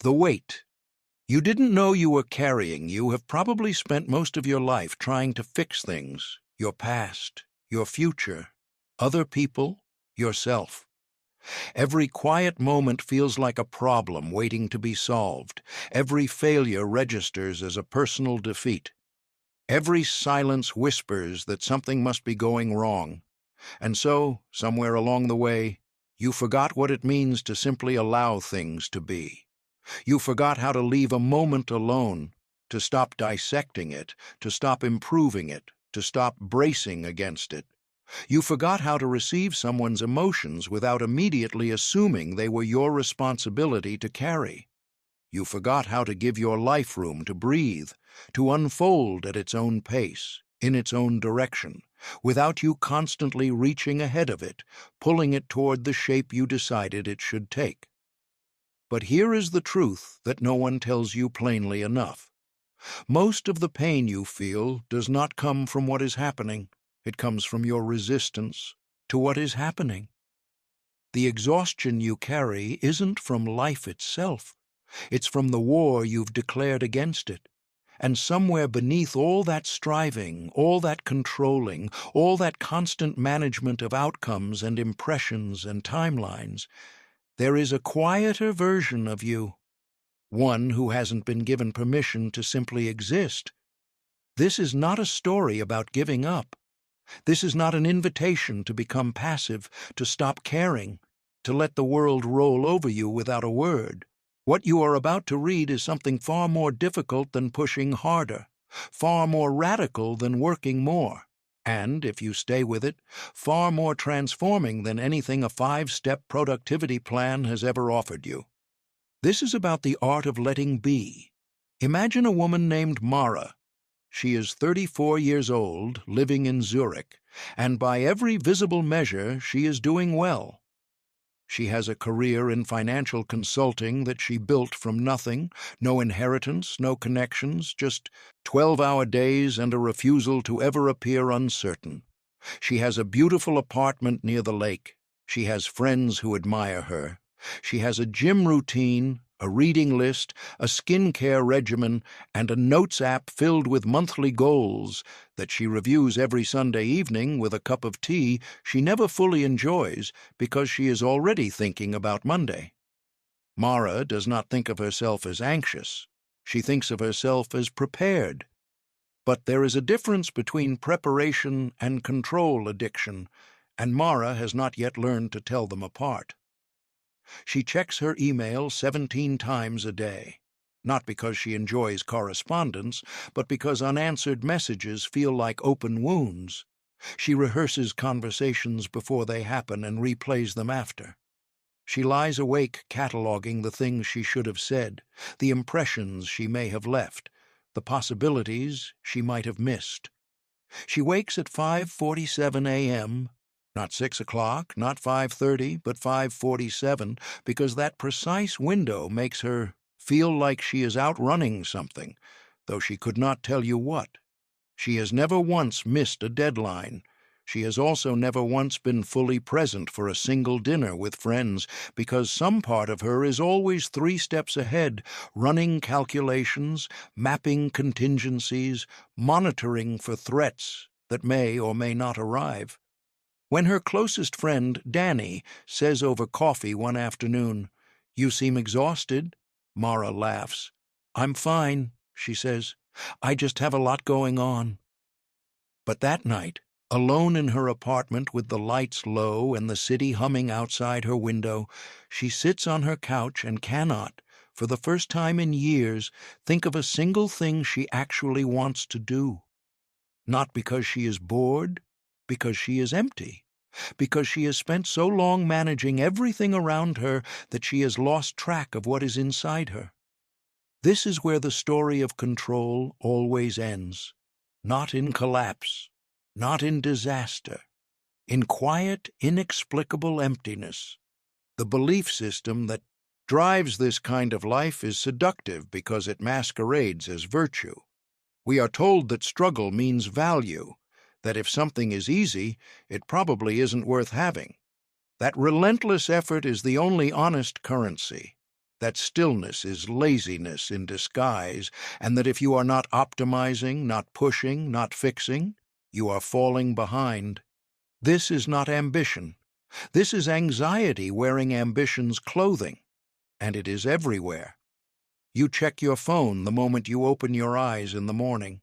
The weight you didn't know you were carrying. You have probably spent most of your life trying to fix things, your past, your future, other people, yourself. Every quiet moment feels like a problem waiting to be solved. Every failure registers as a personal defeat. Every silence whispers that something must be going wrong. And so, somewhere along the way, you forgot what it means to simply allow things to be. You forgot how to leave a moment alone, to stop dissecting it, to stop improving it, to stop bracing against it. You forgot how to receive someone's emotions without immediately assuming they were your responsibility to carry. You forgot how to give your life room to breathe, to unfold at its own pace, in its own direction, without you constantly reaching ahead of it, pulling it toward the shape you decided it should take. But here is the truth that no one tells you plainly enough. Most of the pain you feel does not come from what is happening. It comes from your resistance to what is happening. The exhaustion you carry isn't from life itself. It's from the war you've declared against it. And somewhere beneath all that striving, all that controlling, all that constant management of outcomes and impressions and timelines, there is a quieter version of you, one who hasn't been given permission to simply exist. This is not a story about giving up. This is not an invitation to become passive, to stop caring, to let the world roll over you without a word. What you are about to read is something far more difficult than pushing harder, far more radical than working more, and, if you stay with it, far more transforming than anything a 5-step productivity plan has ever offered you. This is about the art of letting be. Imagine a woman named Mara. She is 34 years old, living in Zurich, and by every visible measure she is doing well. She has a career in financial consulting that she built from nothing, no inheritance, no connections, just 12-hour days and a refusal to ever appear uncertain. She has a beautiful apartment near the lake. She has friends who admire her. She has a gym routine, a reading list, a skincare regimen, and a notes app filled with monthly goals that she reviews every Sunday evening with a cup of tea she never fully enjoys because she is already thinking about Monday. Mara does not think of herself as anxious. She thinks of herself as prepared. But there is a difference between preparation and control addiction, and Mara has not yet learned to tell them apart. She checks her email 17 times a day, not because she enjoys correspondence, but because unanswered messages feel like open wounds. She rehearses conversations before they happen and replays them after. She lies awake cataloging the things she should have said, the impressions she may have left, the possibilities she might have missed. She wakes at 5:47 a.m., not 6 o'clock, not 5:30, but 5:47, because that precise window makes her feel like she is outrunning something, though she could not tell you what. She has never once missed a deadline. She has also never once been fully present for a single dinner with friends, because some part of her is always 3 steps ahead, running calculations, mapping contingencies, monitoring for threats that may or may not arrive. When her closest friend, Danny, says over coffee one afternoon, "You seem exhausted," Mara laughs. "I'm fine," she says. "I just have a lot going on." But that night, alone in her apartment with the lights low and the city humming outside her window, she sits on her couch and cannot, for the first time in years, think of a single thing she actually wants to do. Not because she is bored, because she is empty, because she has spent so long managing everything around her that she has lost track of what is inside her. This is where the story of control always ends, not in collapse, not in disaster, in quiet, inexplicable emptiness. The belief system that drives this kind of life is seductive because it masquerades as virtue. We are told that struggle means value, that if something is easy, it probably isn't worth having. That relentless effort is the only honest currency. that stillness is laziness in disguise, and that if you are not optimizing, not pushing, not fixing, you are falling behind. This is not ambition. This is anxiety wearing ambition's clothing, and it is everywhere. You check your phone the moment you open your eyes in the morning.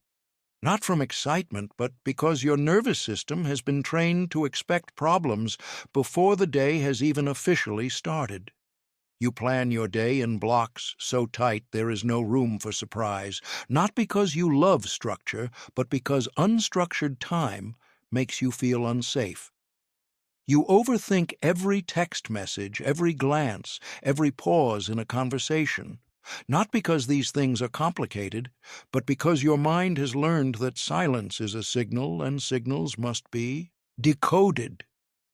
Not from excitement, but because your nervous system has been trained to expect problems before the day has even officially started. You plan your day in blocks so tight there is no room for surprise, not because you love structure, but because unstructured time makes you feel unsafe. You overthink every text message, every glance, every pause in a conversation, not because these things are complicated, but because your mind has learned that silence is a signal and signals must be decoded.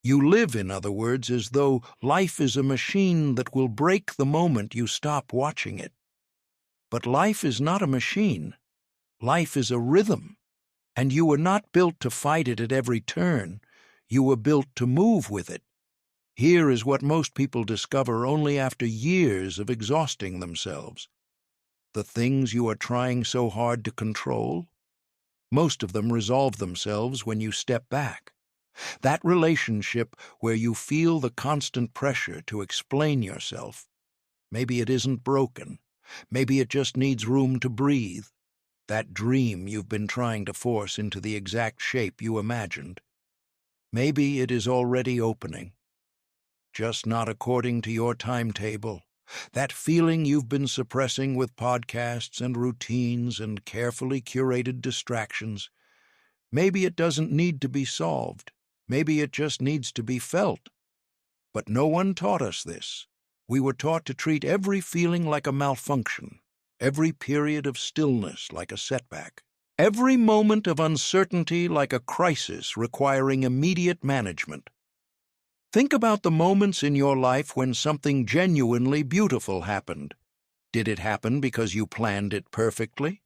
You live, in other words, as though life is a machine that will break the moment you stop watching it. But life is not a machine. Life is a rhythm, and you were not built to fight it at every turn. You were built to move with it. Here is what most people discover only after years of exhausting themselves. The things you are trying so hard to control, most of them resolve themselves when you step back. That relationship where you feel the constant pressure to explain yourself. Maybe it isn't broken. Maybe it just needs room to breathe. That dream you've been trying to force into the exact shape you imagined. Maybe it is already opening. Just not according to your timetable. That feeling you've been suppressing with podcasts and routines and carefully curated distractions. Maybe it doesn't need to be solved. Maybe it just needs to be felt. But no one taught us this. We were taught to treat every feeling like a malfunction, every period of stillness like a setback, every moment of uncertainty like a crisis requiring immediate management. Think about the moments in your life when something genuinely beautiful happened. Did it happen because you planned it perfectly?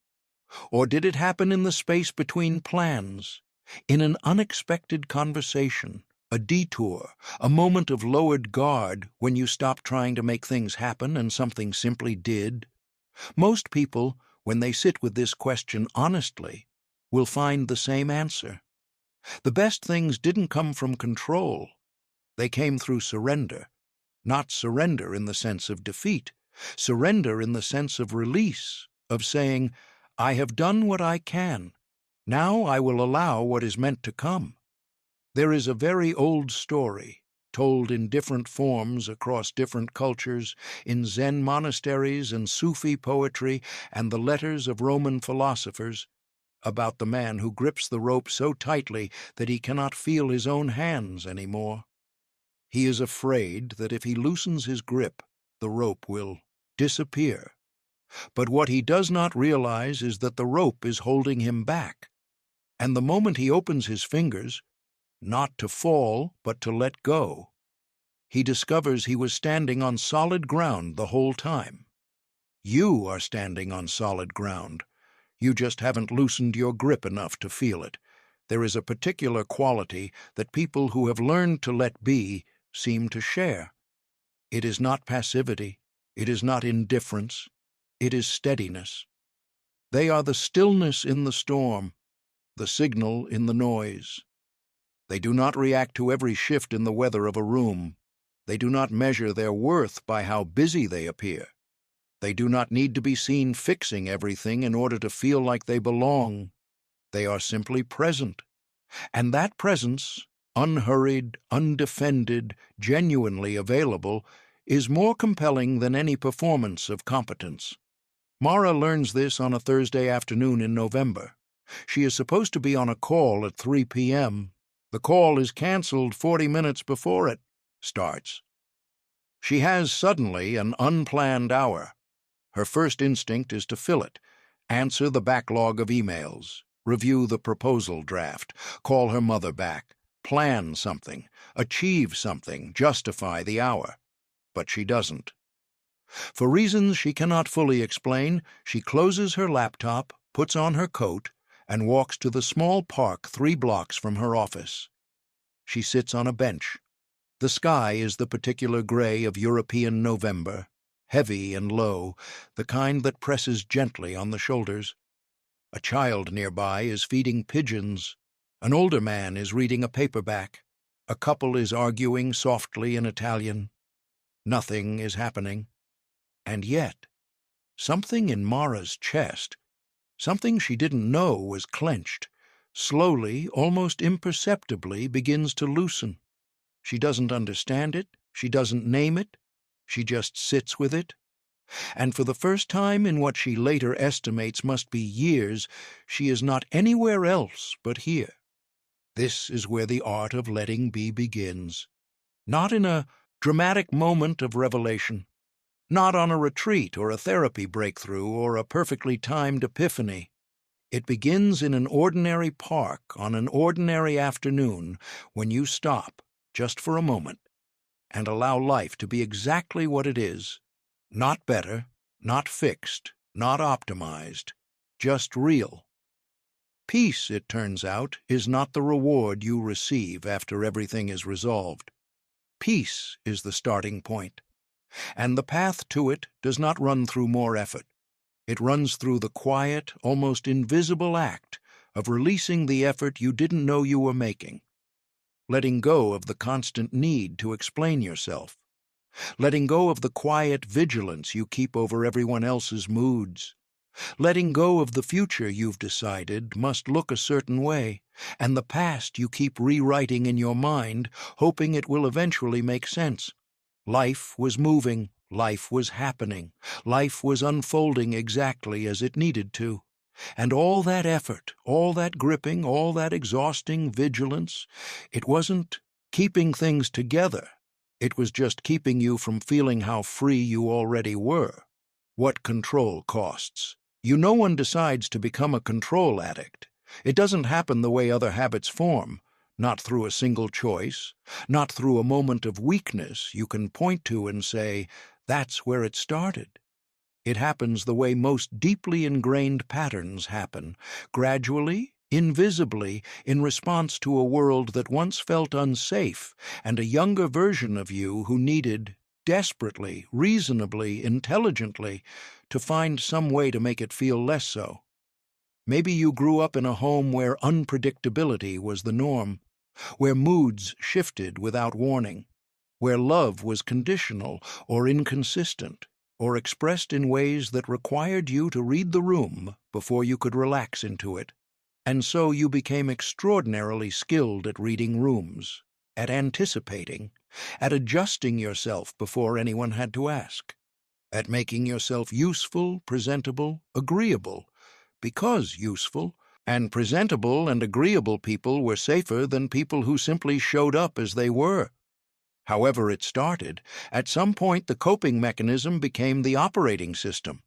Or did it happen in the space between plans, in an unexpected conversation, a detour, a moment of lowered guard when you stopped trying to make things happen and something simply did? Most people, when they sit with this question honestly, will find the same answer. The best things didn't come from control. They came through surrender. Not surrender in the sense of defeat, surrender in the sense of release, of saying, I have done what I can. Now I will allow what is meant to come. There is a very old story, told in different forms across different cultures, in Zen monasteries and Sufi poetry and the letters of Roman philosophers, about the man who grips the rope so tightly that he cannot feel his own hands anymore. He is afraid that if he loosens his grip, the rope will disappear. But what he does not realize is that the rope is holding him back. And the moment he opens his fingers, not to fall, but to let go, he discovers he was standing on solid ground the whole time. You are standing on solid ground. You just haven't loosened your grip enough to feel it. There is a particular quality that people who have learned to let be seem to share. It is not passivity. It is not indifference. It is steadiness. They are the stillness in the storm, the signal in the noise. They do not react to every shift in the weather of a room. They do not measure their worth by how busy they appear. They do not need to be seen fixing everything in order to feel like they belong. They are simply present. And that presence, unhurried, undefended, genuinely available, is more compelling than any performance of competence. Mara learns this on a Thursday afternoon in November. She is supposed to be on a call at 3 p.m. The call is canceled 40 minutes before it starts. She has suddenly an unplanned hour. Her first instinct is to fill it, answer the backlog of emails, review the proposal draft, call her mother back, plan something, achieve something, justify the hour. But she doesn't. For reasons she cannot fully explain, she closes her laptop, puts on her coat, and walks to the small park 3 blocks from her office. She sits on a bench. The sky is the particular gray of European November, heavy and low, the kind that presses gently on the shoulders. A child nearby is feeding pigeons. An older man is reading a paperback. A couple is arguing softly in Italian. Nothing is happening. And yet, something in Mara's chest, something she didn't know was clenched, slowly, almost imperceptibly, begins to loosen. She doesn't understand it. She doesn't name it. She just sits with it. And for the first time in what she later estimates must be years, she is not anywhere else but here. This is where the art of letting be begins. Not in a dramatic moment of revelation, not on a retreat or a therapy breakthrough or a perfectly timed epiphany. It begins in an ordinary park on an ordinary afternoon when you stop, just for a moment, and allow life to be exactly what it is. Not better, not fixed, not optimized, just real. Peace, it turns out, is not the reward you receive after everything is resolved. Peace is the starting point, and the path to it does not run through more effort. It runs through the quiet, almost invisible act of releasing the effort you didn't know you were making, letting go of the constant need to explain yourself, letting go of the quiet vigilance you keep over everyone else's moods, letting go of the future you've decided must look a certain way, and the past you keep rewriting in your mind, hoping it will eventually make sense. Life was moving, life was happening, life was unfolding exactly as it needed to. And all that effort, all that gripping, all that exhausting vigilance, it wasn't keeping things together. It was just keeping you from feeling how free you already were. What control costs. No one decides to become a control addict. It doesn't happen the way other habits form, not through a single choice, not through a moment of weakness you can point to and say, that's where it started. It happens the way most deeply ingrained patterns happen, gradually, invisibly, in response to a world that once felt unsafe and a younger version of you who needed, desperately, reasonably, intelligently, to find some way to make it feel less so. Maybe you grew up in a home where unpredictability was the norm, where moods shifted without warning, where love was conditional or inconsistent, or expressed in ways that required you to read the room before you could relax into it. And so you became extraordinarily skilled at reading rooms, at anticipating, at adjusting yourself before anyone had to ask, at making yourself useful, presentable, agreeable, because useful and presentable and agreeable people were safer than people who simply showed up as they were. However it started, at some point the coping mechanism became the operating system.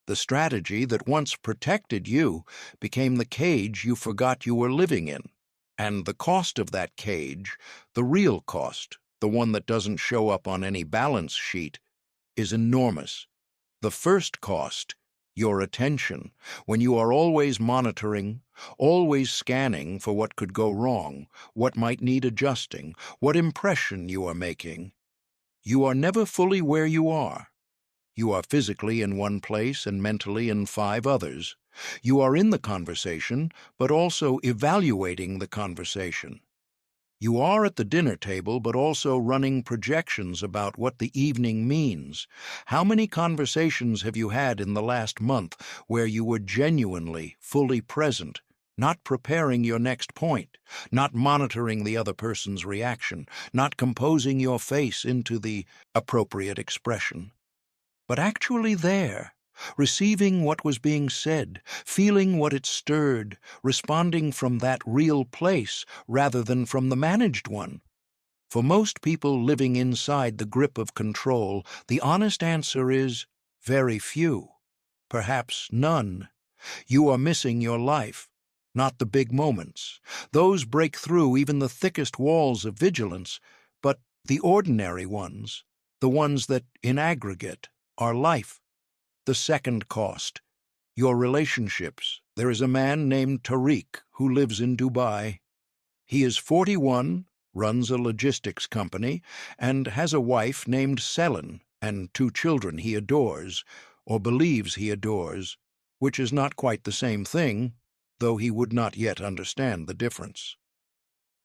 The strategy that once protected you became the cage you forgot you were living in. And the cost of that cage, the real cost, the one that doesn't show up on any balance sheet, is enormous. The first cost, your attention, when you are always monitoring, always scanning for what could go wrong, what might need adjusting, what impression you are making. You are never fully where you are. You are physically in one place and mentally in 5 others. You are in the conversation, but also evaluating the conversation. You are at the dinner table, but also running projections about what the evening means. How many conversations have you had in the last month where you were genuinely, fully present, not preparing your next point, not monitoring the other person's reaction, not composing your face into the appropriate expression, but actually there, receiving what was being said, feeling what it stirred, responding from that real place rather than from the managed one? For most people living inside the grip of control, the honest answer is very few, perhaps none. You are missing your life, not the big moments. Those break through even the thickest walls of vigilance, but the ordinary ones, the ones that, in aggregate, are life. The second cost, your relationships. There is a man named Tariq who lives in Dubai. He is 41, runs a logistics company, and has a wife named Selin, and 2 children he adores, or believes he adores, which is not quite the same thing, though he would not yet understand the difference.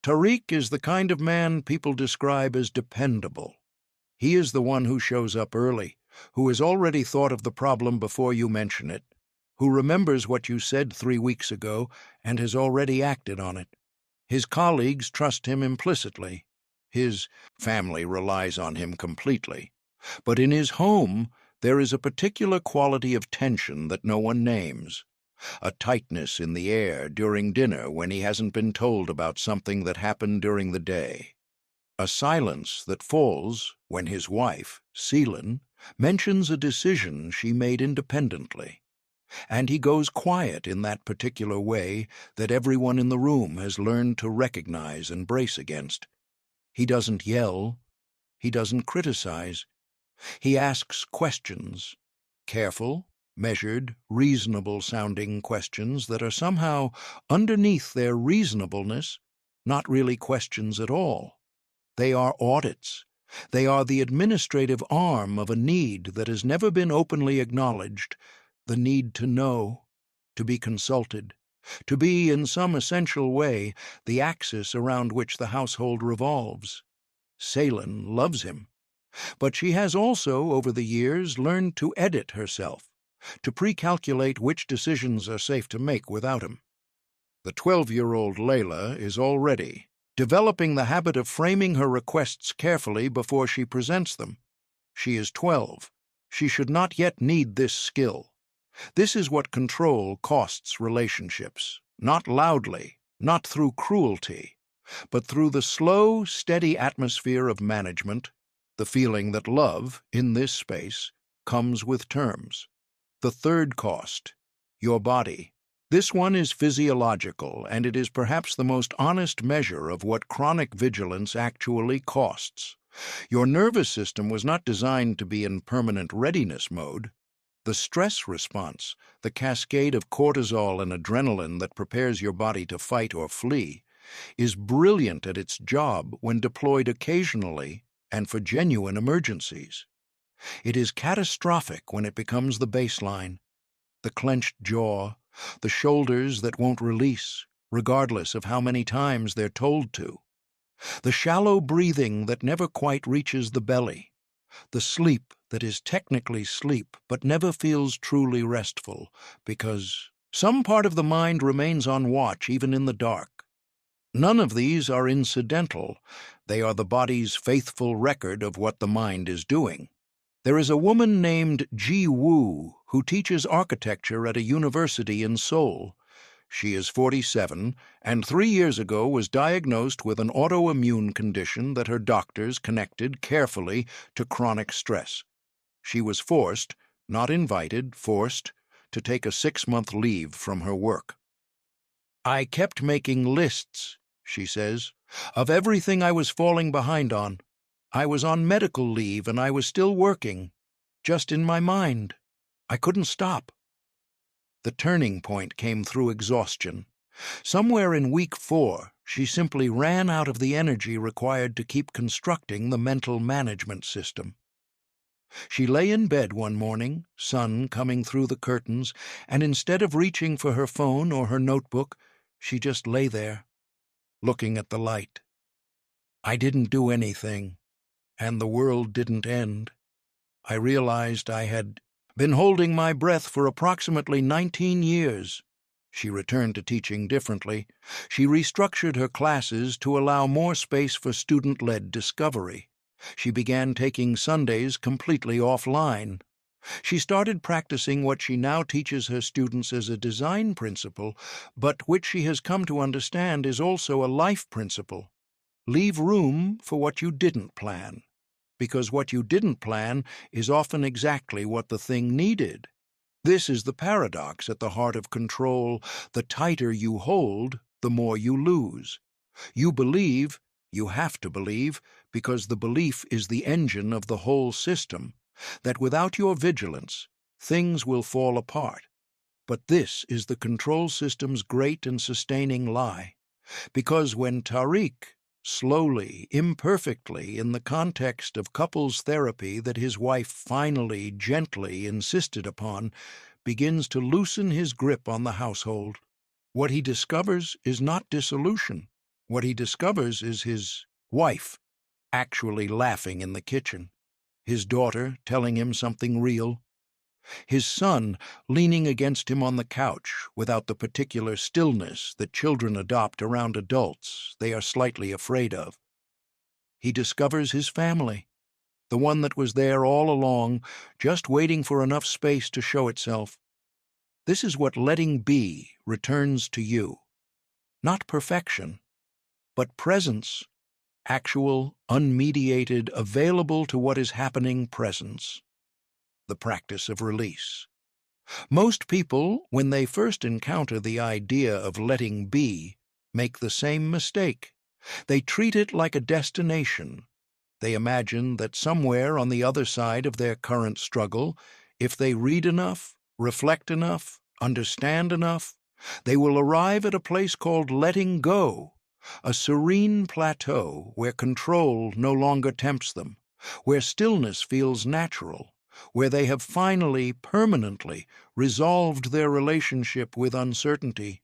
Tariq is the kind of man people describe as dependable. He is the one who shows up early, who has already thought of the problem before you mention it, who remembers what you said 3 weeks ago and has already acted on it. His colleagues trust him implicitly. His family relies on him completely. But in his home, there is a particular quality of tension that no one names, a tightness in the air during dinner when he hasn't been told about something that happened during the day, a silence that falls when his wife, Seelan, mentions a decision she made independently, and he goes quiet in that particular way that everyone in the room has learned to recognize and brace against. He doesn't yell. He doesn't criticize. He asks questions, careful, measured, reasonable-sounding questions that are somehow, underneath their reasonableness, not really questions at all. They are audits. They are the administrative arm of a need that has never been openly acknowledged, the need to know, to be consulted, to be, in some essential way, the axis around which the household revolves. Seelan loves him. But she has also, over the years, learned to edit herself, to pre-calculate which decisions are safe to make without him. The 12-year-old Layla is already developing the habit of framing her requests carefully before she presents them. She is 12. She should not yet need this skill. This is what control costs relationships, not loudly, not through cruelty, but through the slow, steady atmosphere of management, the feeling that love, in this space, comes with terms. The third cost, your body. This one is physiological, and it is perhaps the most honest measure of what chronic vigilance actually costs. Your nervous system was not designed to be in permanent readiness mode. The stress response, the cascade of cortisol and adrenaline that prepares your body to fight or flee, is brilliant at its job when deployed occasionally and for genuine emergencies. It is catastrophic when it becomes the baseline, the clenched jaw, the shoulders that won't release, regardless of how many times they're told to, the shallow breathing that never quite reaches the belly, the sleep that is technically sleep but never feels truly restful because some part of the mind remains on watch even in the dark. None of these are incidental. They are the body's faithful record of what the mind is doing. There is a woman named Ji Woo who teaches architecture at a university in Seoul. She is 47 and 3 years ago was diagnosed with an autoimmune condition that her doctors connected carefully to chronic stress. She was forced, not invited, forced, to take a 6-month leave from her work. I kept making lists, she says, of everything I was falling behind on. I was on medical leave and I was still working, just in my mind. I couldn't stop. The turning point came through exhaustion. Somewhere in week 4, she simply ran out of the energy required to keep constructing the mental management system. She lay in bed one morning, sun coming through the curtains, and instead of reaching for her phone or her notebook, she just lay there, looking at the light. I didn't do anything, and the world didn't end. I realized I had been holding my breath for approximately 19 years. She returned to teaching differently. She restructured her classes to allow more space for student-led discovery. She began taking Sundays completely offline. She started practicing what she now teaches her students as a design principle, but which she has come to understand is also a life principle. Leave room for what you didn't plan, because what you didn't plan is often exactly what the thing needed. This is the paradox at the heart of control. The tighter you hold, the more you lose. You believe, you have to believe, because the belief is the engine of the whole system, that without your vigilance, things will fall apart. But this is the control system's great and sustaining lie, because when Tariq, slowly, imperfectly, in the context of couples therapy that his wife finally, gently insisted upon, begins to loosen his grip on the household. What he discovers is not dissolution. What he discovers is his wife actually laughing in the kitchen, his daughter telling him something real, his son leaning against him on the couch without the particular stillness that children adopt around adults they are slightly afraid of. He discovers his family, the one that was there all along, just waiting for enough space to show itself. This is what letting be returns to you. Not perfection, but presence, actual, unmediated, available to what is happening presence. The practice of release. Most people, when they first encounter the idea of letting be, make the same mistake. They treat it like a destination. They imagine that somewhere on the other side of their current struggle, if they read enough, reflect enough, understand enough, they will arrive at a place called letting go, a serene plateau where control no longer tempts them, where stillness feels natural, where they have finally, permanently resolved their relationship with uncertainty.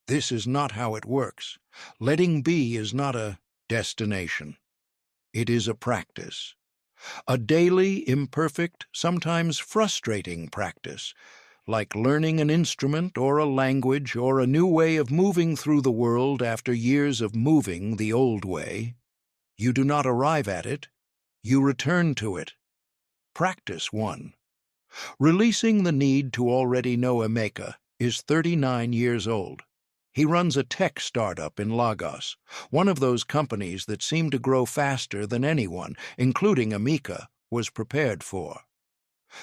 This is not how it works. Letting be is not a destination. It is a practice. A daily, imperfect, sometimes frustrating practice, like learning an instrument or a language or a new way of moving through the world after years of moving the old way. You do not arrive at it. You return to it. Practice 1. Releasing the need to already know Emeka is 39 years old. He runs a tech startup in Lagos, one of those companies that seem to grow faster than anyone, including Emeka, was prepared for.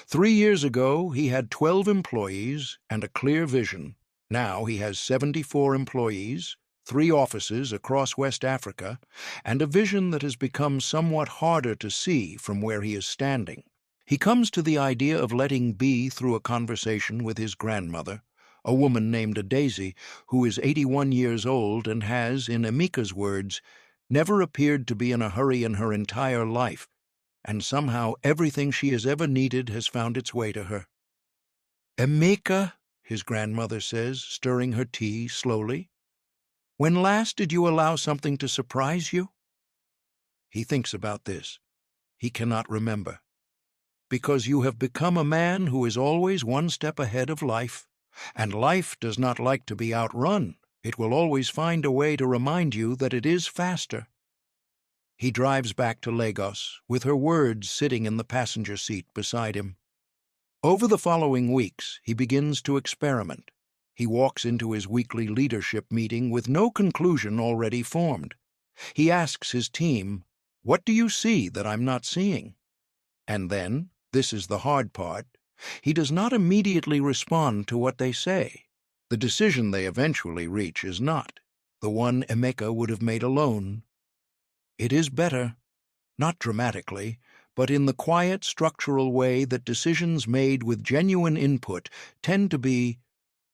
3 years ago, he had 12 employees and a clear vision. Now he has 74 employees, 3 offices across West Africa, and a vision that has become somewhat harder to see from where he is standing. He comes to the idea of letting be through a conversation with his grandmother, a woman named Daisy, who is 81 years old and has, in Emeka's words, never appeared to be in a hurry in her entire life, and somehow everything she has ever needed has found its way to her. "Emeka," his grandmother says, stirring her tea slowly, "when last did you allow something to surprise you?" He thinks about this. He cannot remember. Because you have become a man who is always one step ahead of life, and life does not like to be outrun. It will always find a way to remind you that it is faster. He drives back to Lagos, with her words sitting in the passenger seat beside him. Over the following weeks, he begins to experiment. He walks into his weekly leadership meeting with no conclusion already formed. He asks his team, "What do you see that I'm not seeing?" And then, this is the hard part, he does not immediately respond to what they say. The decision they eventually reach is not the one Emeka would have made alone. It is better, not dramatically, but in the quiet, structural way that decisions made with genuine input tend to be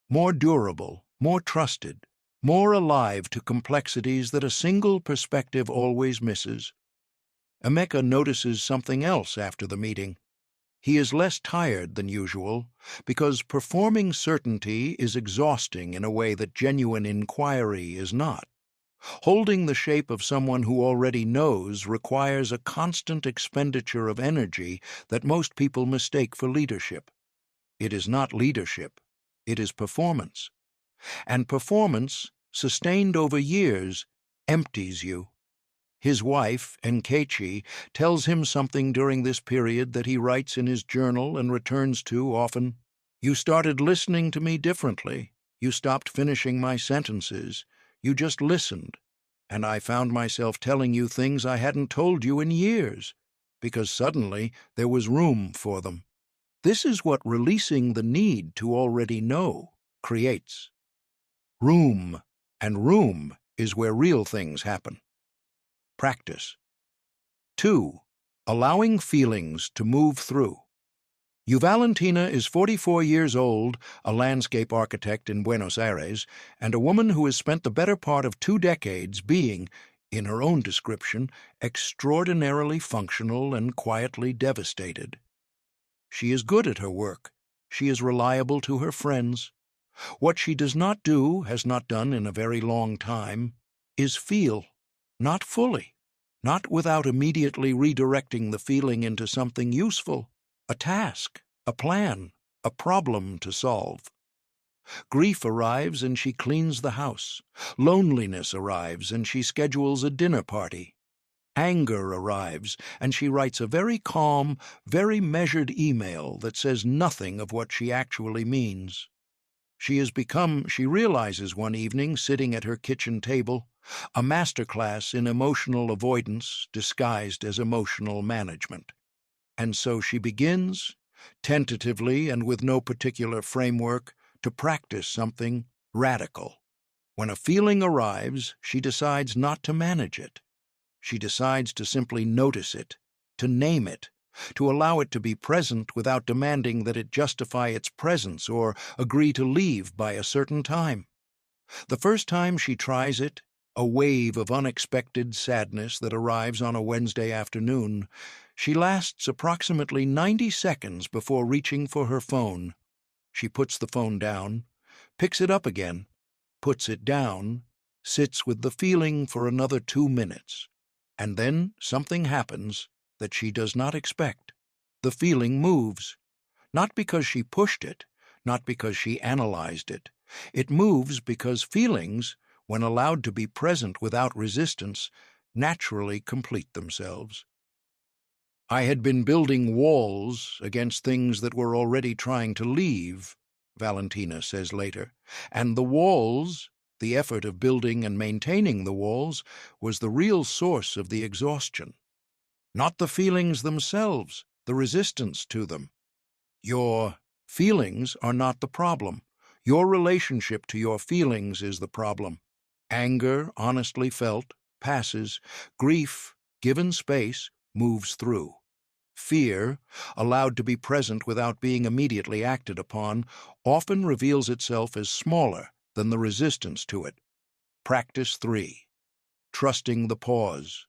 more durable, more trusted, more alive to complexities that a single perspective always misses. Emeka notices something else after the meeting. He is less tired than usual, because performing certainty is exhausting in a way that genuine inquiry is not. Holding the shape of someone who already knows requires a constant expenditure of energy that most people mistake for leadership. It is not leadership, it is performance. And performance, sustained over years, empties you. His wife, Nkechi, tells him something during this period that he writes in his journal and returns to often. "You started listening to me differently. You stopped finishing my sentences. You just listened. And I found myself telling you things I hadn't told you in years, because suddenly there was room for them." This is what releasing the need to already know creates. Room, and room is where real things happen. Practice. 2. Allowing feelings to move through. Valentina is 44 years old, a landscape architect in Buenos Aires, and a woman who has spent the better part of 2 decades being, in her own description, extraordinarily functional and quietly devastated. She is good at her work. She is reliable to her friends. What she does not do, has not done in a very long time, is feel, not fully, not without immediately redirecting the feeling into something useful, a task, a plan, a problem to solve. Grief arrives and she cleans the house. Loneliness arrives and she schedules a dinner party. Anger arrives and she writes a very calm, very measured email that says nothing of what she actually means. She realizes one evening, sitting at her kitchen table, a masterclass in emotional avoidance disguised as emotional management. And so she begins, tentatively and with no particular framework, to practice something radical. When a feeling arrives, she decides not to manage it. She decides to simply notice it, to name it, to allow it to be present without demanding that it justify its presence or agree to leave by a certain time. The first time she tries it, a wave of unexpected sadness that arrives on a Wednesday afternoon, she lasts approximately 90 seconds before reaching for her phone. She puts the phone down, picks it up again, puts it down, sits with the feeling for another 2 minutes. And then something happens that she does not expect. The feeling moves, not because she pushed it, not because she analyzed it. It moves because feelings, when allowed to be present without resistance, naturally complete themselves. I had been building walls against things that were already trying to leave, Valentina says later, and the walls, the effort of building and maintaining the walls, was the real source of the exhaustion. Not the feelings themselves, the resistance to them. Your feelings are not the problem. Your relationship to your feelings is the problem. Anger, honestly felt, passes. Grief, given space, moves through. Fear, allowed to be present without being immediately acted upon, often reveals itself as smaller than the resistance to it. Practice 3. Trusting the pause.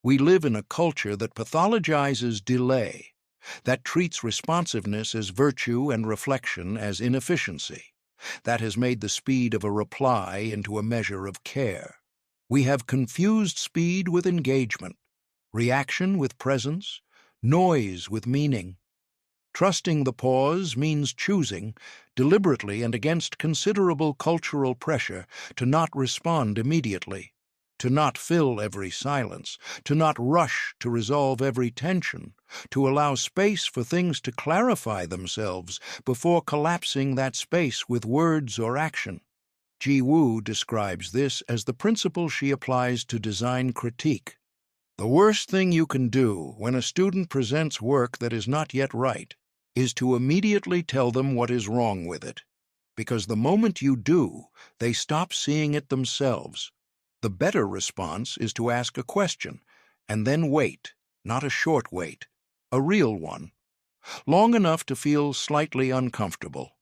We live in a culture that pathologizes delay, that treats responsiveness as virtue and reflection as inefficiency, that has made the speed of a reply into a measure of care. We have confused speed with engagement, reaction with presence, noise with meaning. Trusting the pause means choosing, deliberately and against considerable cultural pressure, to not respond immediately, to not fill every silence, to not rush to resolve every tension, to allow space for things to clarify themselves before collapsing that space with words or action. Ji Woo describes this as the principle she applies to design critique. The worst thing you can do when a student presents work that is not yet right is to immediately tell them what is wrong with it, because the moment you do, they stop seeing it themselves. The better response is to ask a question, and then wait, not a short wait, a real one, long enough to feel slightly uncomfortable.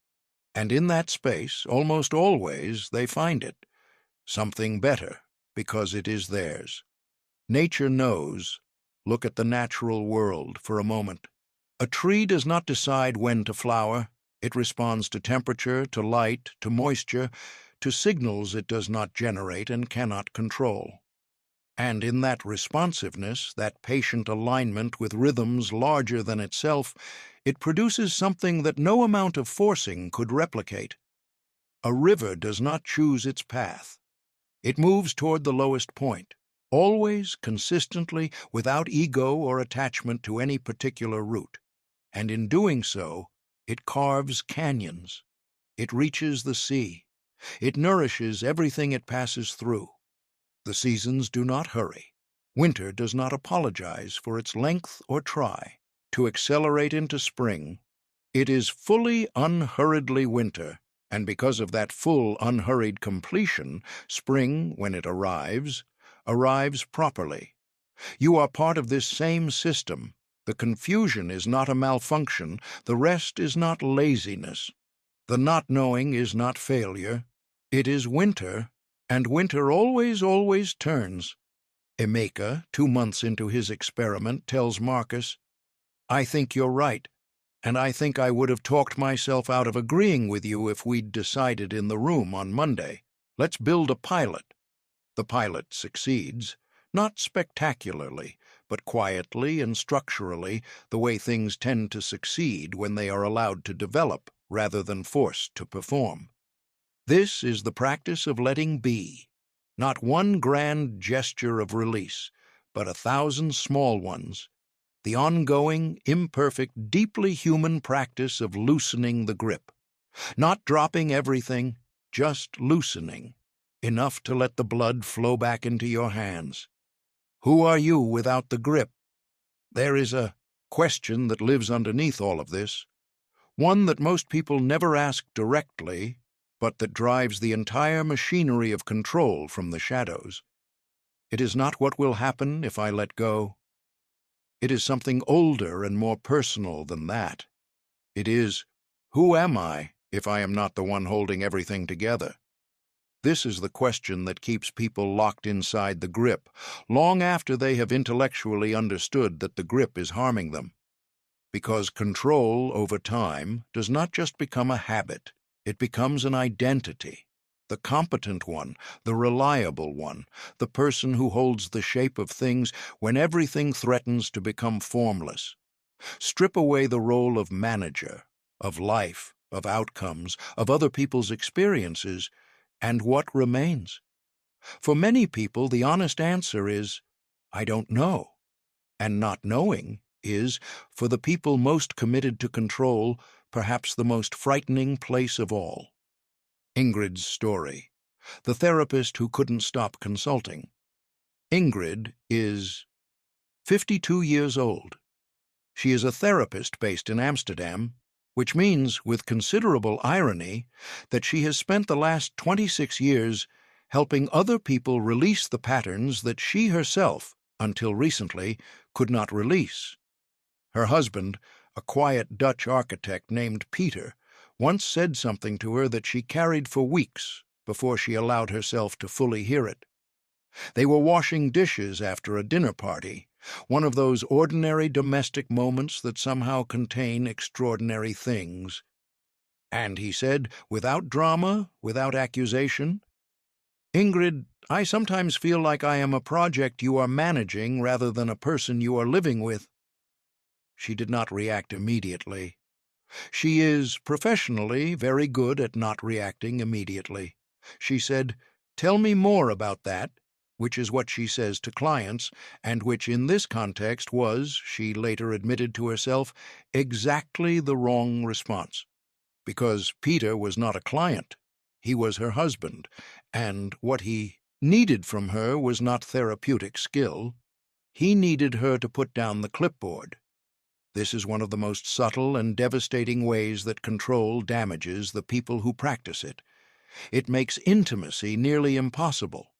And in that space, almost always, they find it, something better, because it is theirs. Nature knows. Look at the natural world for a moment. A tree does not decide when to flower. It responds to temperature, to light, to moisture, to signals it does not generate and cannot control. And in that responsiveness, that patient alignment with rhythms larger than itself, it produces something that no amount of forcing could replicate. A river does not choose its path. It moves toward the lowest point, always, consistently, without ego or attachment to any particular route. And in doing so, it carves canyons. It reaches the sea. It nourishes everything it passes through. The seasons do not hurry. Winter does not apologize for its length or try to accelerate into spring. It is fully, unhurriedly winter, and because of that full, unhurried completion, spring, when it arrives properly. You are part of this same system. The confusion is not a malfunction. The rest is not laziness. The not knowing is not failure. It is winter, and winter always, always turns. Emeka, 2 months into his experiment, tells Marcus, "I think you're right, and I think I would have talked myself out of agreeing with you if we'd decided in the room on Monday. Let's build a pilot." The pilot succeeds, not spectacularly, but quietly and structurally, the way things tend to succeed when they are allowed to develop rather than forced to perform. This is the practice of letting be, not one grand gesture of release, but 1,000 small ones, the ongoing, imperfect, deeply human practice of loosening the grip, not dropping everything, just loosening, enough to let the blood flow back into your hands. Who are you without the grip? There is a question that lives underneath all of this, one that most people never ask directly, but that drives the entire machinery of control from the shadows. It is not what will happen if I let go. It is something older and more personal than that. It is, who am I if I am not the one holding everything together? This is the question that keeps people locked inside the grip, long after they have intellectually understood that the grip is harming them. Because control over time does not just become a habit, it becomes an identity. The competent one, the reliable one, the person who holds the shape of things when everything threatens to become formless. Strip away the role of manager, of life, of outcomes, of other people's experiences, and what remains? For many people, the honest answer is, I don't know. And not knowing is, for the people most committed to control, perhaps the most frightening place of all. Ingrid's story. The therapist who couldn't stop consulting. Ingrid is 52 years old. She is a therapist based in Amsterdam, which means, with considerable irony, that she has spent the last 26 years helping other people release the patterns that she herself, until recently, could not release. Her husband, a quiet Dutch architect named Peter, once said something to her that she carried for weeks before she allowed herself to fully hear it. They were washing dishes after a dinner party, one of those ordinary domestic moments that somehow contain extraordinary things. And he said, without drama, without accusation, "Ingrid, I sometimes feel like I am a project you are managing rather than a person you are living with." She did not react immediately. She is, professionally, very good at not reacting immediately. She said, "Tell me more about that," which is what she says to clients, and which in this context was, she later admitted to herself, exactly the wrong response. Because Peter was not a client. He was her husband, and what he needed from her was not therapeutic skill. He needed her to put down the clipboard. This is one of the most subtle and devastating ways that control damages the people who practice it. It makes intimacy nearly impossible,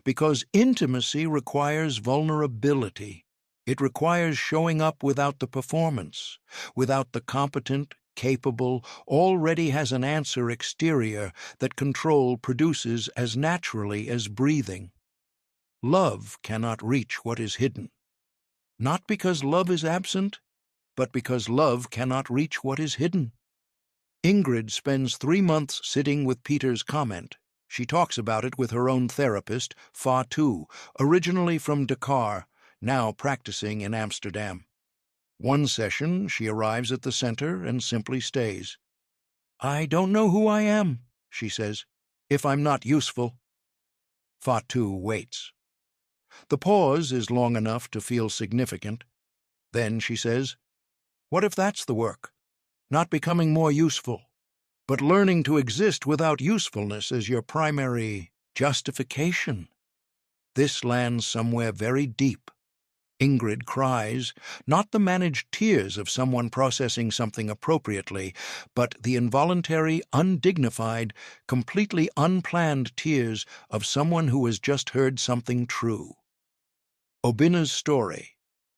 because intimacy requires vulnerability. It requires showing up without the performance, without the competent, capable, already has an answer exterior that control produces as naturally as breathing. Love cannot reach what is hidden. Not because love is absent, but because love cannot reach what is hidden. Ingrid spends 3 months sitting with Peter's comment. She talks about it with her own therapist, Fatu, originally from Dakar, now practicing in Amsterdam. One session, she arrives at the center and simply stays. "I don't know who I am," she says, "if I'm not useful." Fatu waits. The pause is long enough to feel significant. Then she says, "What if that's the work? Not becoming more useful, but learning to exist without usefulness as your primary justification?" This lands somewhere very deep. Ingrid cries, not the managed tears of someone processing something appropriately, but the involuntary, undignified, completely unplanned tears of someone who has just heard something true. Obina's story,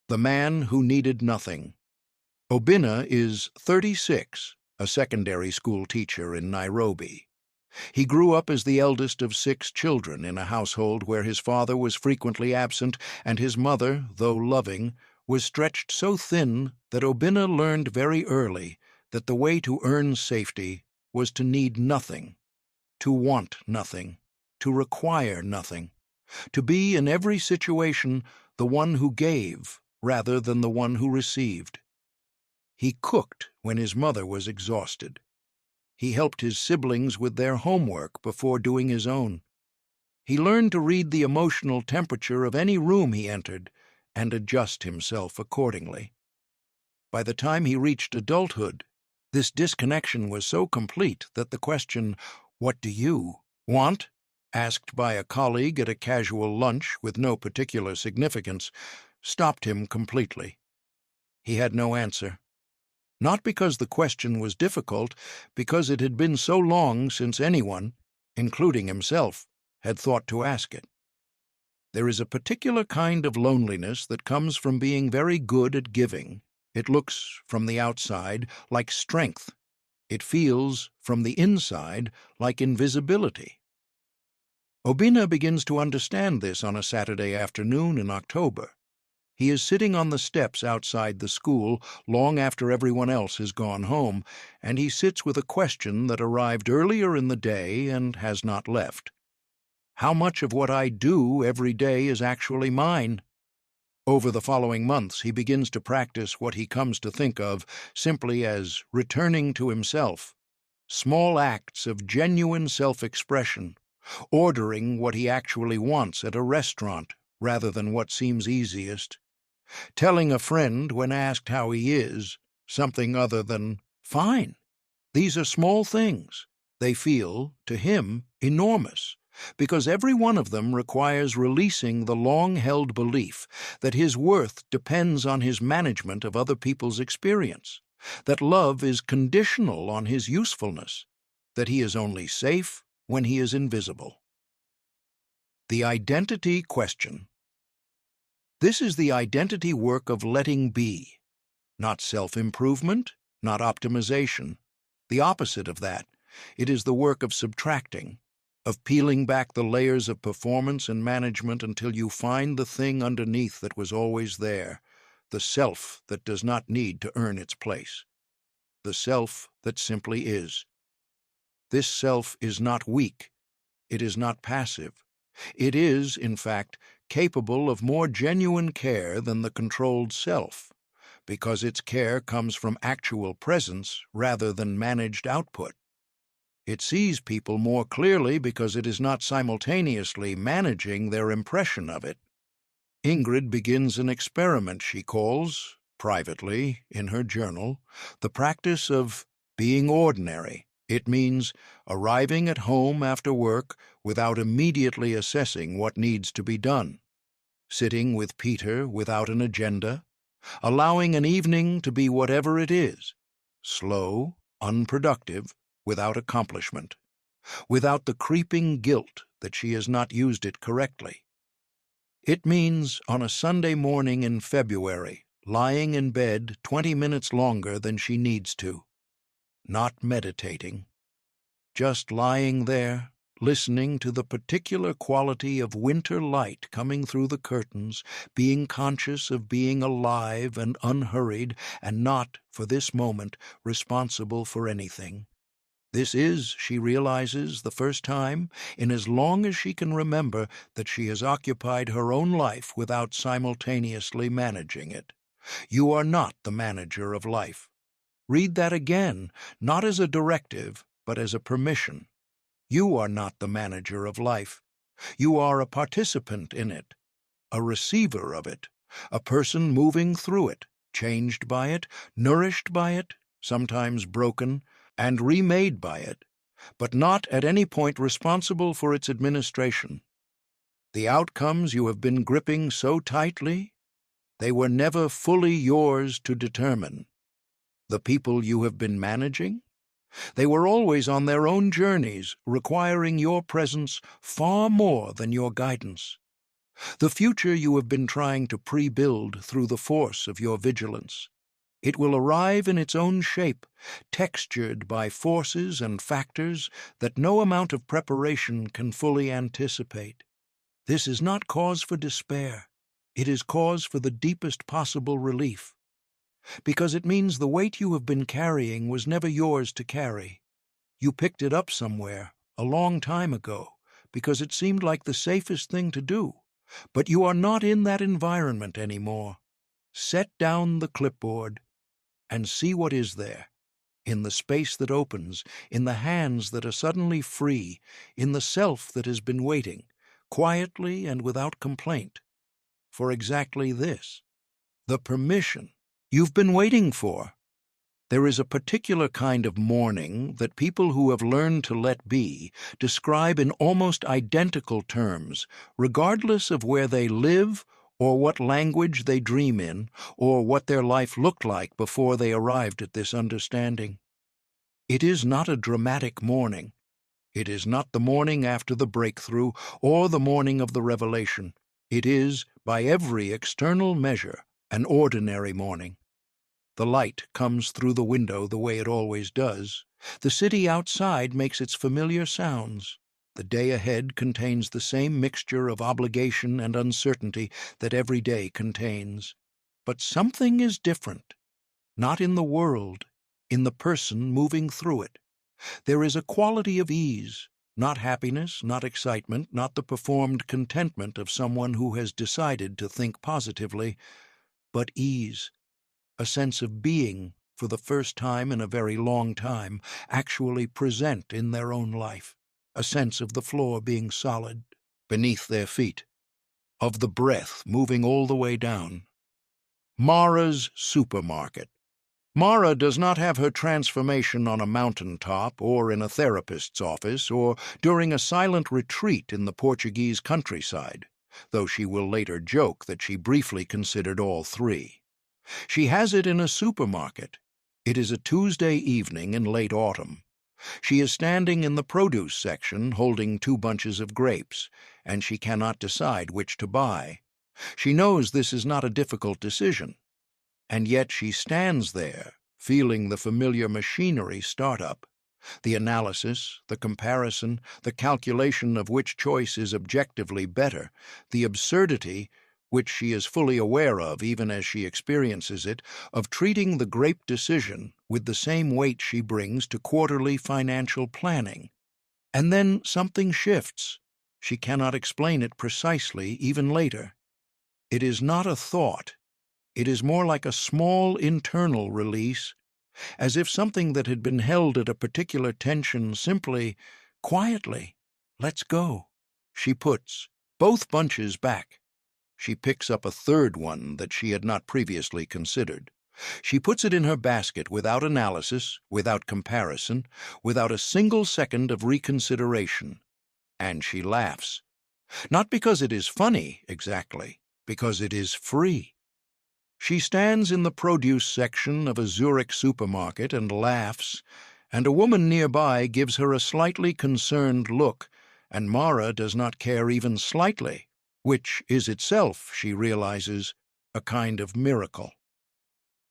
the man who needed nothing. Obina is 36, a secondary school teacher in Nairobi. He grew up as the eldest of 6 children in a household where his father was frequently absent and his mother, though loving, was stretched so thin that Obinna learned very early that the way to earn safety was to need nothing, to want nothing, to require nothing, to be in every situation the one who gave rather than the one who received. He cooked when his mother was exhausted. He helped his siblings with their homework before doing his own. He learned to read the emotional temperature of any room he entered and adjust himself accordingly. By the time he reached adulthood, this disconnection was so complete that the question, "What do you want?" asked by a colleague at a casual lunch with no particular significance, stopped him completely. He had no answer. Not because the question was difficult, because it had been so long since anyone, including himself, had thought to ask it. There is a particular kind of loneliness that comes from being very good at giving. It looks, from the outside, like strength. It feels, from the inside, like invisibility. Obinna begins to understand this on a Saturday afternoon in October. He is sitting on the steps outside the school long after everyone else has gone home, and he sits with a question that arrived earlier in the day and has not left. How much of what I do every day is actually mine? Over the following months, he begins to practice what he comes to think of simply as returning to himself, small acts of genuine self-expression, ordering what he actually wants at a restaurant rather than what seems easiest, telling a friend when asked how he is something other than fine. These are small things. They feel, to him, enormous, because every one of them requires releasing the long-held belief that his worth depends on his management of other people's experience, that love is conditional on his usefulness, that he is only safe when he is invisible. The identity question. This is the identity work of letting be, not self-improvement, not optimization. The opposite of that, it is the work of subtracting, of peeling back the layers of performance and management until you find the thing underneath that was always there, the self that does not need to earn its place, the self that simply is. This self is not weak, it is not passive. It is, in fact, capable of more genuine care than the controlled self, because its care comes from actual presence rather than managed output. It sees people more clearly because it is not simultaneously managing their impression of it. Ingrid begins an experiment she calls, privately, in her journal, the practice of being ordinary. It means arriving at home after work without immediately assessing what needs to be done, sitting with Peter without an agenda, allowing an evening to be whatever it is, slow, unproductive, without accomplishment, without the creeping guilt that she has not used it correctly. It means, on a Sunday morning in February, lying in bed 20 minutes longer than she needs to, not meditating, just lying there, listening to the particular quality of winter light coming through the curtains, being conscious of being alive and unhurried, and not, for this moment, responsible for anything. This is, she realizes, the first time, in as long as she can remember, that she has occupied her own life without simultaneously managing it. You are not the manager of life. Read that again, not as a directive, but as a permission. You are not the manager of life. You are a participant in it, a receiver of it, a person moving through it, changed by it, nourished by it, sometimes broken, and remade by it, but not at any point responsible for its administration. The outcomes you have been gripping so tightly, they were never fully yours to determine. The people you have been managing, they were always on their own journeys, requiring your presence far more than your guidance. The future you have been trying to pre-build through the force of your vigilance, It will arrive in its own shape, textured by forces and factors that no amount of preparation can fully anticipate. This is not cause for despair. It is cause for the deepest possible relief, because it means the weight you have been carrying was never yours to carry. You picked it up somewhere, a long time ago, because it seemed like the safest thing to do. But you are not in that environment anymore. Set down the clipboard and see what is there, in the space that opens, in the hands that are suddenly free, in the self that has been waiting, quietly and without complaint, for exactly this, the permission you've been waiting for. There is a particular kind of mourning that people who have learned to let be describe in almost identical terms, regardless of where they live or what language they dream in or what their life looked like before they arrived at this understanding. It is not a dramatic mourning. It is not the morning after the breakthrough or the morning of the revelation. It is, by every external measure, an ordinary morning. The light comes through the window the way it always does. The city outside makes its familiar sounds. The day ahead contains the same mixture of obligation and uncertainty that every day contains. But something is different, not in the world, in the person moving through it. There is a quality of ease, not happiness, not excitement, not the performed contentment of someone who has decided to think positively, but ease, a sense of being, for the first time in a very long time, actually present in their own life, a sense of the floor being solid beneath their feet, of the breath moving all the way down. Mara's supermarket. Mara does not have her transformation on a mountaintop or in a therapist's office or during a silent retreat in the Portuguese countryside, though she will later joke that she briefly considered all three. She has it in a supermarket. It is a Tuesday evening in late autumn. She is standing in the produce section holding 2 bunches of grapes, and she cannot decide which to buy. She knows this is not a difficult decision, and yet she stands there, feeling the familiar machinery start up, the analysis, the comparison, the calculation of which choice is objectively better, the absurdity, which she is fully aware of even as she experiences it, of treating the grape decision with the same weight she brings to quarterly financial planning. And then something shifts. She cannot explain it precisely, even later. It is not a thought. It is more like a small internal release, as if something that had been held at a particular tension simply, quietly, lets go. She puts both bunches back. She picks up a third one that she had not previously considered. She puts it in her basket without analysis, without comparison, without a single second of reconsideration. And she laughs. Not because it is funny, exactly, because it is free. She stands in the produce section of a Zurich supermarket and laughs, and a woman nearby gives her a slightly concerned look, and Mara does not care even slightly, which is itself, she realizes, a kind of miracle.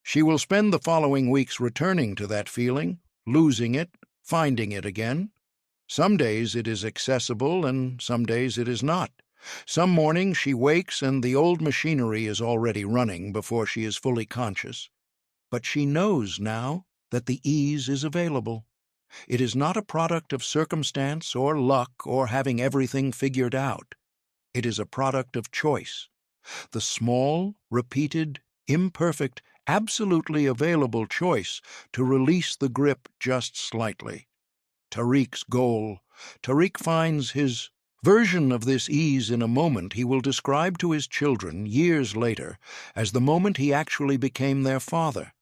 She will spend the following weeks returning to that feeling, losing it, finding it again. Some days it is accessible and some days it is not. Some mornings she wakes and the old machinery is already running before she is fully conscious. But she knows now that the ease is available. It is not a product of circumstance or luck or having everything figured out. It is a product of choice. The small, repeated, imperfect, absolutely available choice to release the grip just slightly. Tariq's goal. Tariq finds his version of this ease in a moment he will describe to his children years later as the moment he actually became their father.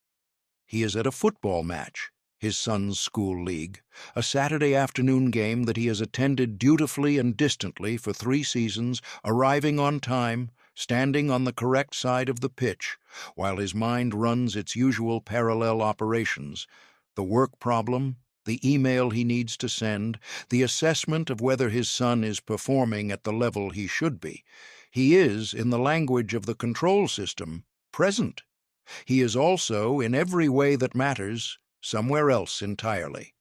He is at a football match, his son's school league, a Saturday afternoon game that he has attended dutifully and distantly for 3 seasons, arriving on time, standing on the correct side of the pitch, while his mind runs its usual parallel operations, the work problem, the email he needs to send, the assessment of whether his son is performing at the level he should be. He is, in the language of the control system, present. He is also, in every way that matters, somewhere else entirely.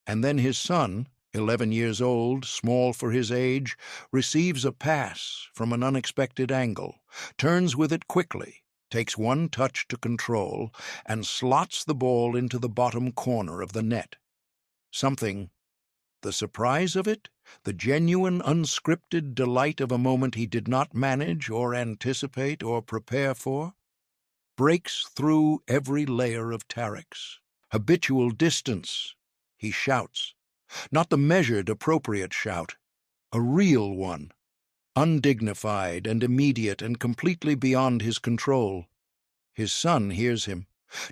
And then his son, 11 years old, small for his age, receives a pass from an unexpected angle, turns with it quickly, takes one touch to control, and slots the ball into the bottom corner of the net. Something, the surprise of it, the genuine, unscripted delight of a moment he did not manage or anticipate or prepare for, breaks through every layer of Tarek's habitual distance. He shouts, not the measured, appropriate shout, a real one, undignified and immediate and completely beyond his control. His son hears him,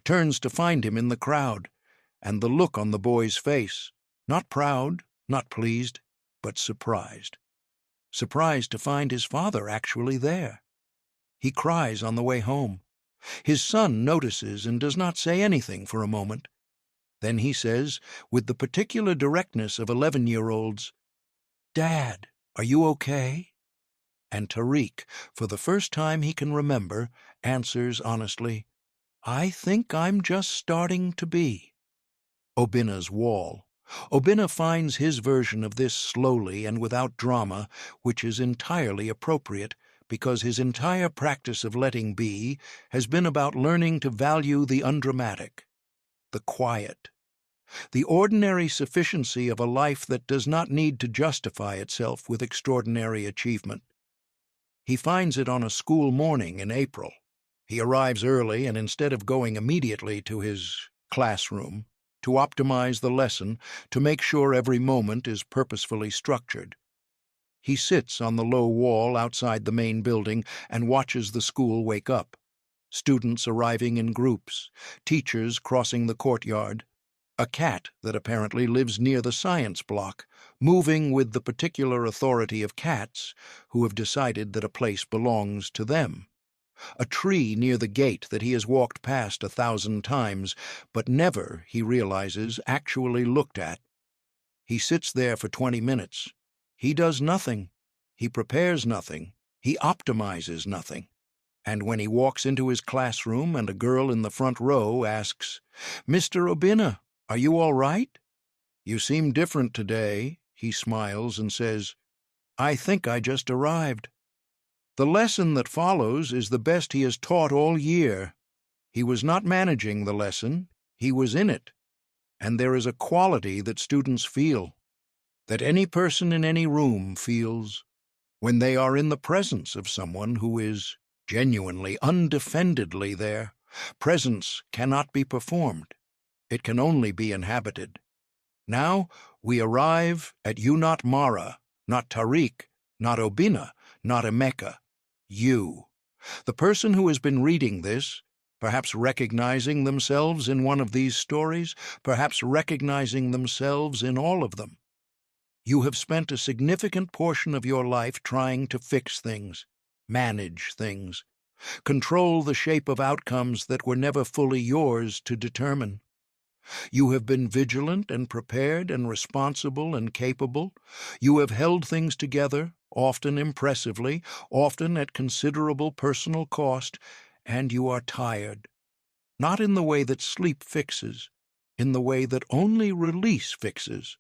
turns to find him in the crowd, and the look on the boy's face, not proud, not pleased, but surprised. Surprised to find his father actually there. He cries on the way home. His son notices and does not say anything for a moment. Then he says, with the particular directness of 11-year-olds, "Dad, are you okay?" And Tariq, for the first time he can remember, answers honestly, "I think I'm just starting to be." Obina's wall. Obina finds his version of this slowly and without drama, which is entirely appropriate, because his entire practice of letting be has been about learning to value the undramatic, the quiet, the ordinary sufficiency of a life that does not need to justify itself with extraordinary achievement. He finds it on a school morning in April. He arrives early, and instead of going immediately to his classroom, to optimize the lesson, to make sure every moment is purposefully structured, he sits on the low wall outside the main building and watches the school wake up. Students arriving in groups, teachers crossing the courtyard, a cat that apparently lives near the science block, moving with the particular authority of cats who have decided that a place belongs to them. A tree near the gate that he has walked past 1,000 times, but never, he realizes, actually looked at. He sits there for 20 minutes. He does nothing. He prepares nothing. He optimizes nothing. And when he walks into his classroom and a girl in the front row asks, "Mr. Obina, are you all right?" "You seem different today," he smiles and says, "I think I just arrived." The lesson that follows is the best he has taught all year. He was not managing the lesson, he was in it. And there is a quality that students feel, that any person in any room feels, when they are in the presence of someone who is genuinely, undefendedly there. Presence cannot be performed. It can only be inhabited. Now we arrive at you, not Mara, not Tariq, not Obina, not Emeka. You, the person who has been reading this, perhaps recognizing themselves in one of these stories, perhaps recognizing themselves in all of them. You have spent a significant portion of your life trying to fix things, manage things, control the shape of outcomes that were never fully yours to determine. You have been vigilant and prepared and responsible and capable. You have held things together, often impressively, often at considerable personal cost, and you are tired. Not in the way that sleep fixes, in the way that only release fixes.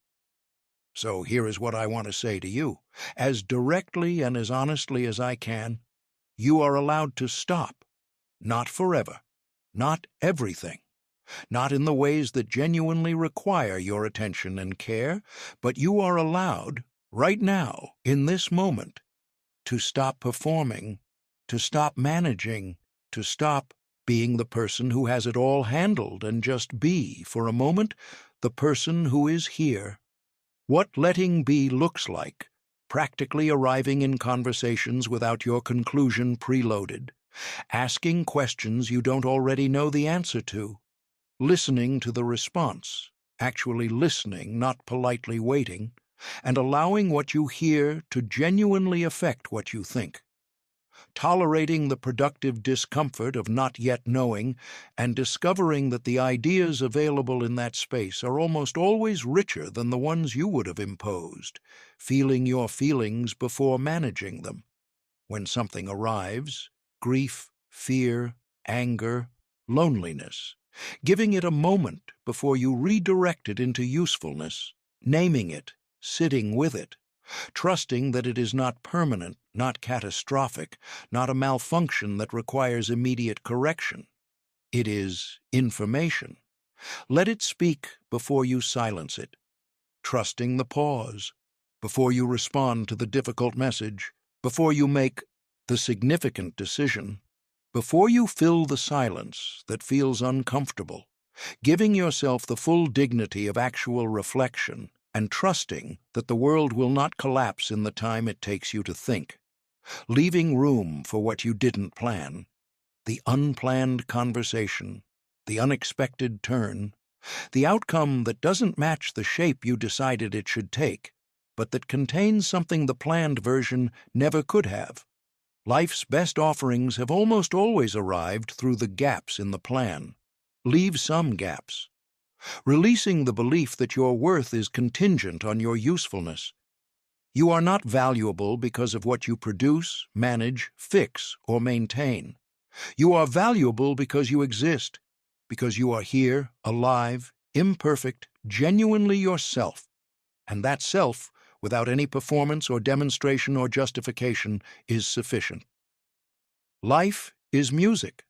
So here is what I want to say to you. As directly and as honestly as I can, you are allowed to stop. Not forever. Not everything. Not in the ways that genuinely require your attention and care, but you are allowed, right now, in this moment, to stop performing, to stop managing, to stop being the person who has it all handled and just be, for a moment, the person who is here. What letting be looks like, practically arriving in conversations without your conclusion preloaded, asking questions you don't already know the answer to, listening to the response, actually listening, not politely waiting, and allowing what you hear to genuinely affect what you think, tolerating the productive discomfort of not yet knowing, and discovering that the ideas available in that space are almost always richer than the ones you would have imposed, feeling your feelings before managing them. When something arrives, grief, fear, anger, loneliness, giving it a moment before you redirect it into usefulness, naming it, sitting with it, trusting that it is not permanent, not catastrophic, not a malfunction that requires immediate correction. It is information. Let it speak before you silence it, trusting the pause, before you respond to the difficult message, before you make the significant decision, before you fill the silence that feels uncomfortable, giving yourself the full dignity of actual reflection and trusting that the world will not collapse in the time it takes you to think, leaving room for what you didn't plan, the unplanned conversation, the unexpected turn, the outcome that doesn't match the shape you decided it should take, but that contains something the planned version never could have. Life's best offerings have almost always arrived through the gaps in the plan. Leave some gaps, releasing the belief that your worth is contingent on your usefulness. You are not valuable because of what you produce, manage, fix, or maintain. You are valuable because you exist, because you are here, alive, imperfect, genuinely yourself. And that self, without any performance or demonstration or justification, is sufficient. Life is music.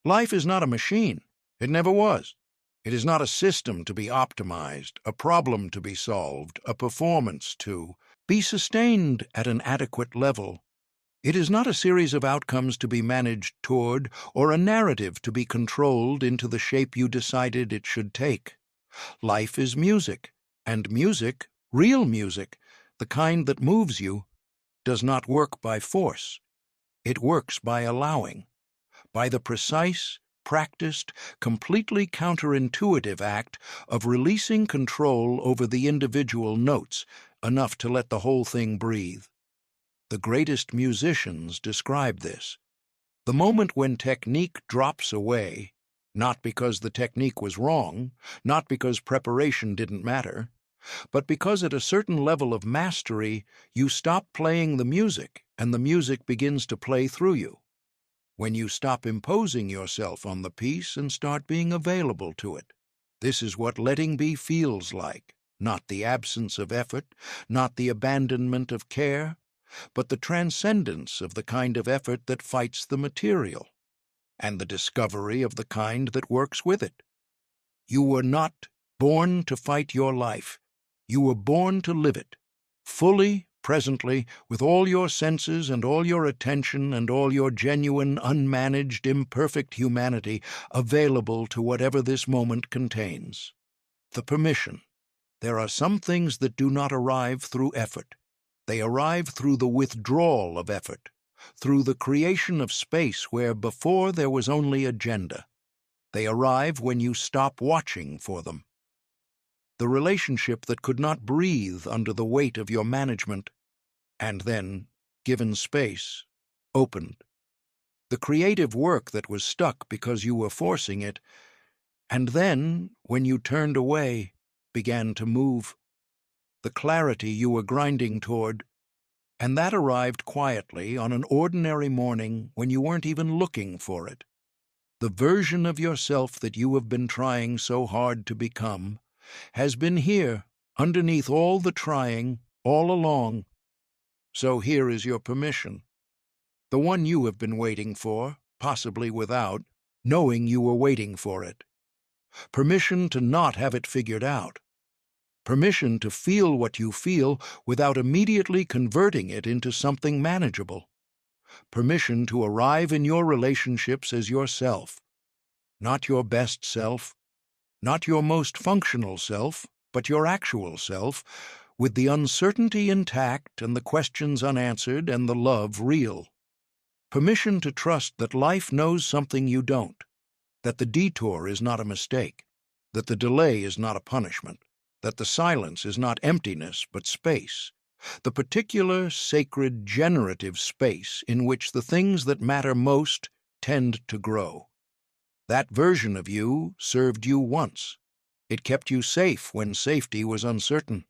Life is not a machine. It never was. It is not a system to be optimized, a problem to be solved, a performance to be sustained at an adequate level. It is not a series of outcomes to be managed toward or a narrative to be controlled into the shape you decided it should take. Life is music, and music, real music, the kind that moves you, does not work by force. It works by allowing, by the precise, practiced, completely counterintuitive act of releasing control over the individual notes, enough to let the whole thing breathe. The greatest musicians describe this. The moment when technique drops away, not because the technique was wrong, not because preparation didn't matter, but because at a certain level of mastery you stop playing the music and the music begins to play through you. When you stop imposing yourself on the piece and start being available to it. This is what letting be feels like, not the absence of effort, not the abandonment of care, but the transcendence of the kind of effort that fights the material, and the discovery of the kind that works with it. You were not born to fight your life. You were born to live it, fully, presently, with all your senses and all your attention and all your genuine, unmanaged, imperfect humanity available to whatever this moment contains. The permission. There are some things that do not arrive through effort. They arrive through the withdrawal of effort, through the creation of space where before there was only agenda. They arrive when you stop watching for them. The relationship that could not breathe under the weight of your management, and then, given space, opened. The creative work that was stuck because you were forcing it, and then, when you turned away, began to move. The clarity you were grinding toward, and that arrived quietly on an ordinary morning when you weren't even looking for it. The version of yourself that you have been trying so hard to become has been here, underneath all the trying, all along. So here is your permission. The one you have been waiting for, possibly without, knowing you were waiting for it. Permission to not have it figured out. Permission to feel what you feel without immediately converting it into something manageable. Permission to arrive in your relationships as yourself. Not your best self, not your most functional self, but your actual self, with the uncertainty intact and the questions unanswered and the love real. Permission to trust that life knows something you don't, that the detour is not a mistake, that the delay is not a punishment, that the silence is not emptiness but space, the particular, sacred, generative space in which the things that matter most tend to grow. That version of you served you once. It kept you safe when safety was uncertain.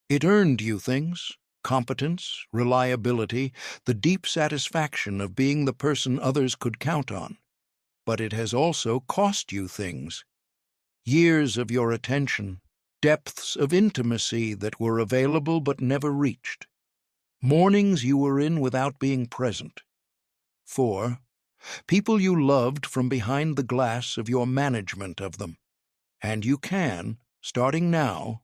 It earned you things, competence, reliability, the deep satisfaction of being the person others could count on. but it has also cost you things. Years of your attention, depths of intimacy that were available but never reached. Mornings you were in without being present. 4. People you loved from behind the glass of your management of them. And you can, starting now,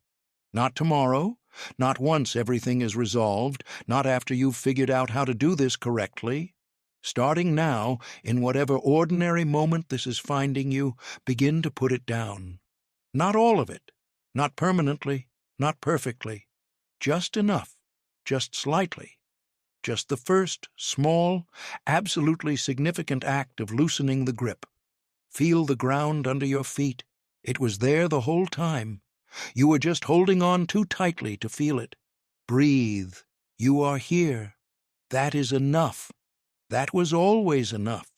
not tomorrow, not once everything is resolved, not after you've figured out how to do this correctly. Starting now, in whatever ordinary moment this is finding you, begin to put it down. Not all of it, not permanently, not perfectly, just enough, just slightly. Just the first, small, absolutely significant act of loosening the grip. Feel the ground under your feet. It was there the whole time. You were just holding on too tightly to feel it. Breathe. You are here. That is enough. That was always enough.